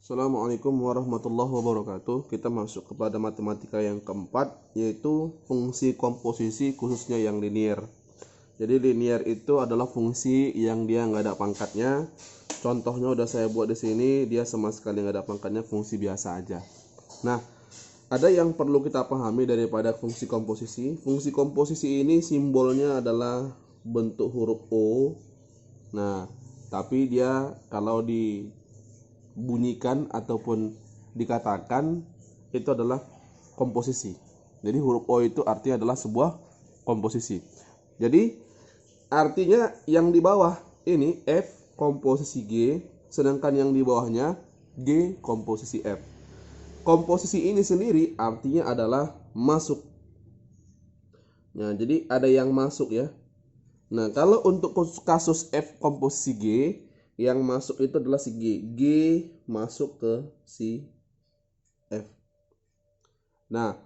Assalamualaikum warahmatullahi wabarakatuh. Kita masuk kepada matematika yang keempat, yaitu fungsi komposisi khususnya yang linear. Jadi linear itu adalah fungsi yang dia nggak ada pangkatnya. Contohnya udah saya buat di sini, dia sama sekali nggak ada pangkatnya, fungsi biasa aja. Nah, ada yang perlu kita pahami daripada fungsi komposisi. Fungsi komposisi ini simbolnya adalah bentuk huruf O. Nah, tapi dia kalau dibunyikan ataupun dikatakan itu adalah komposisi. Jadi huruf O itu artinya adalah sebuah komposisi. Jadi artinya yang di bawah ini F komposisi G, sedangkan yang di bawahnya G komposisi F. Komposisi ini sendiri artinya adalah masuk. Nah, jadi ada yang masuk ya. Nah, kalau untuk kasus F komposisi G, yang masuk itu adalah si G. G masuk ke si F. Nah,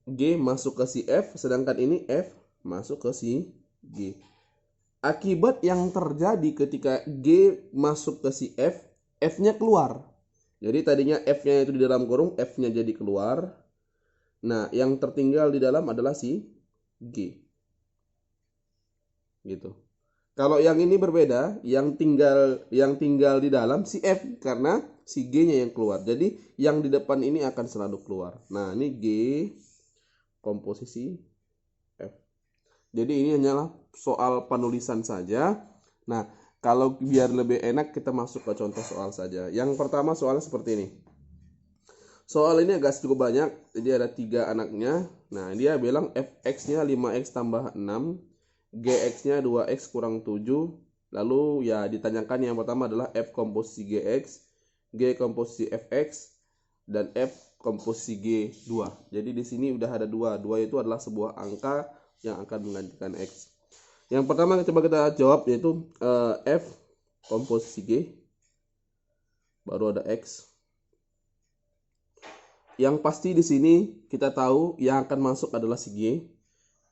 G masuk ke si F, sedangkan ini F masuk ke si G. Akibat yang terjadi ketika G masuk ke si F, F-nya keluar. Jadi tadinya F-nya itu di dalam kurung, F-nya jadi keluar. Nah, yang tertinggal di dalam adalah si G. Gitu. Kalau yang ini berbeda, yang tinggal di dalam si F karena si G-nya yang keluar. Jadi yang di depan ini akan selalu keluar. Nah, ini G komposisi F. Jadi ini hanyalah soal penulisan saja. Nah, kalau biar lebih enak kita masuk ke contoh soal saja. Yang pertama soalnya seperti ini. Soal ini agak cukup banyak, jadi ada 3 anaknya. Nah, dia bilang fx-nya 5x tambah 6, gx-nya 2x kurang 7. Lalu ya ditanyakan yang pertama adalah f komposisi gx, g komposisi fx, dan f komposisi g2. Jadi di sini udah ada 2. 2 itu adalah sebuah angka yang akan menggantikan x. Yang pertama coba kita jawab, yaitu f komposisi g, baru ada x. Yang pasti di sini kita tahu yang akan masuk adalah si G.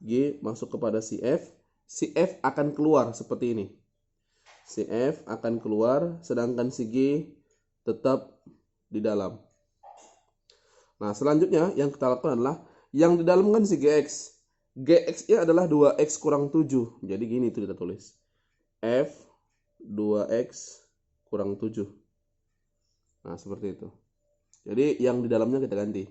G masuk kepada si F. Si F akan keluar seperti ini. Si F akan keluar, sedangkan si G tetap di dalam. Nah, selanjutnya yang kita lakukan adalah yang di dalam kan si GX. GX-nya adalah 2x kurang 7. Jadi gini itu kita tulis. F 2x kurang 7. Nah, seperti itu. Jadi yang di dalamnya kita ganti.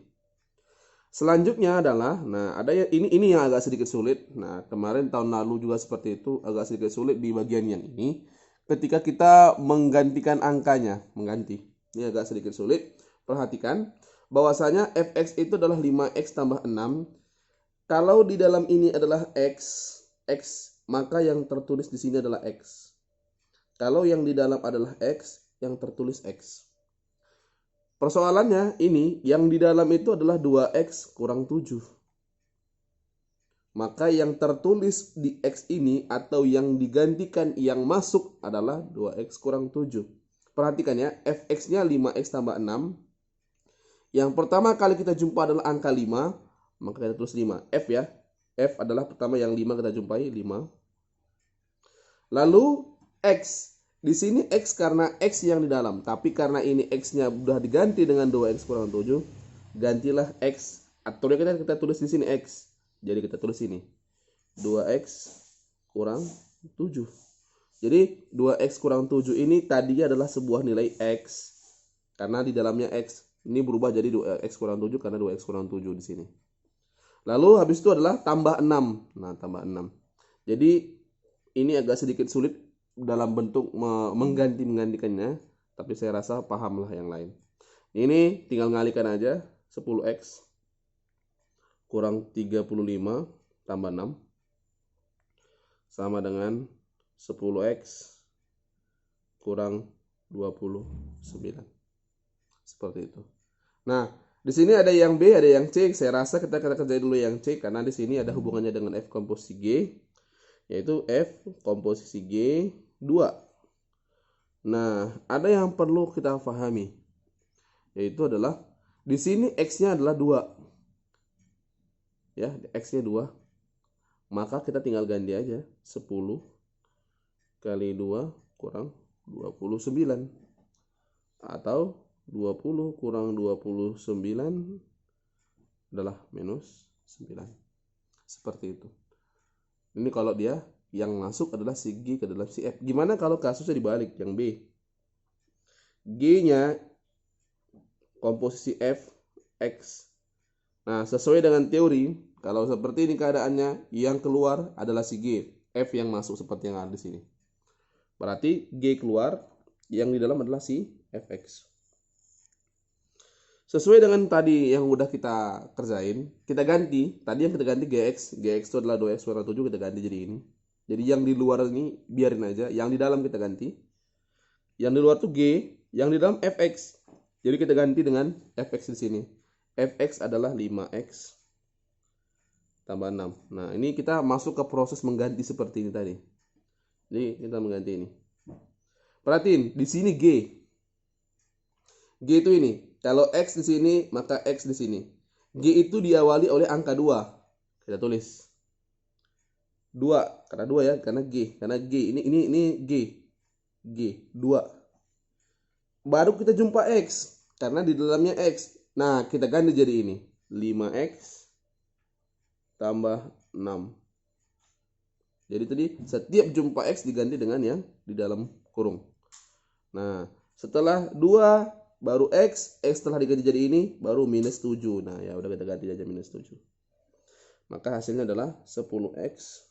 Selanjutnya adalah, nah ada ya ini yang agak sedikit sulit. Nah, kemarin tahun lalu juga seperti itu, agak sedikit sulit di bagian yang ini. Ketika kita menggantikan angkanya, mengganti. Ini agak sedikit sulit. Perhatikan bahwasanya fx itu adalah 5x tambah 6. Kalau di dalam ini adalah x, maka yang tertulis di sini adalah x. Kalau yang di dalam adalah x, yang tertulis x. Persoalannya ini, yang di dalam itu adalah 2x kurang 7. Maka yang tertulis di x ini atau yang digantikan yang masuk adalah 2x kurang 7. Perhatikan ya, fx-nya 5x tambah 6. Yang pertama kali kita jumpa adalah angka 5, maka kita tulis 5. F ya, F adalah pertama yang 5 kita jumpai, 5. Lalu x. Di sini x karena x yang di dalam, tapi karena ini x-nya sudah diganti dengan 2x kurang 7, gantilah x. Atau kita tulis di sini x. Jadi kita tulis ini 2x kurang 7. Jadi 2x kurang 7 ini tadinya adalah sebuah nilai x. Karena di dalamnya x. Ini berubah jadi 2x kurang 7 karena 2x kurang 7 di sini. Lalu habis itu adalah tambah 6. Nah, tambah 6. Jadi ini agak sedikit sulit dalam bentuk menggantikannya, tapi saya rasa pahamlah yang lain. Ini tinggal ngalikan aja, 10x kurang 35 tambah 6 sama dengan 10x kurang 29. Seperti itu. Nah, di sini ada yang B, ada yang C. Saya rasa kita kerjain dulu yang C karena di sini ada hubungannya dengan F komposisi G, yaitu F komposisi G 2. Nah, ada yang perlu kita pahami, yaitu adalah di sini x-nya adalah 2. Ya, x-nya 2. Maka kita tinggal ganti aja 10 kali 2 kurang 29 atau 20 kurang 29 adalah minus 9. Seperti itu. Ini kalau dia yang masuk adalah si G ke dalam si F. Gimana kalau kasusnya dibalik, yang B? G-nya komposisi F, X. Nah, sesuai dengan teori, kalau seperti ini keadaannya, yang keluar adalah si G. F yang masuk seperti yang ada di sini. Berarti G keluar, yang di dalam adalah si Fx. Sesuai dengan tadi yang udah kita kerjain, kita ganti. Tadi yang kita ganti Gx. Gx itu adalah 2x kurang 7, kita ganti jadi ini. Jadi yang di luar ini biarin aja, yang di dalam kita ganti. Yang di luar tuh G, yang di dalam Fx. Jadi kita ganti dengan Fx di sini. Fx adalah 5x tambah 6. Nah, ini kita masuk ke proses mengganti seperti ini tadi. Jadi kita mengganti ini. Perhatiin, di sini G. G itu ini. Kalau X di sini, maka X di sini. G itu diawali oleh angka 2. Kita tulis 2, karena 2 ya, karena G. Karena G, ini G. G, 2. Baru kita jumpa X, karena di dalamnya X. Nah, kita ganti jadi ini. 5x tambah 6. Jadi tadi setiap jumpa X diganti dengan yang di dalam kurung. Nah, setelah 2 baru X telah diganti jadi ini, baru minus 7. Nah, ya udah kita ganti aja minus 7. Maka hasilnya adalah 10x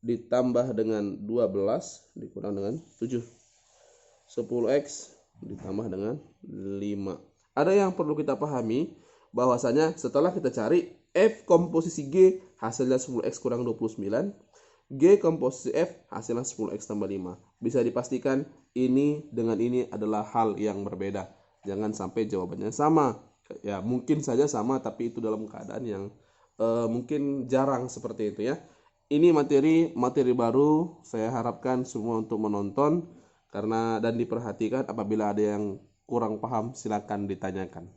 ditambah dengan 12 dikurang dengan 7. 10x ditambah dengan 5. Ada yang perlu kita pahami, bahwasanya setelah kita cari F komposisi G hasilnya 10x kurang 29, G komposisi F hasilnya 10x tambah 5. Bisa dipastikan ini dengan ini adalah hal yang berbeda. Jangan sampai jawabannya sama. Ya mungkin saja sama, tapi itu dalam keadaan yang mungkin jarang seperti itu ya. Ini materi baru, saya harapkan semua untuk menonton dan diperhatikan. Apabila ada yang kurang paham silakan ditanyakan.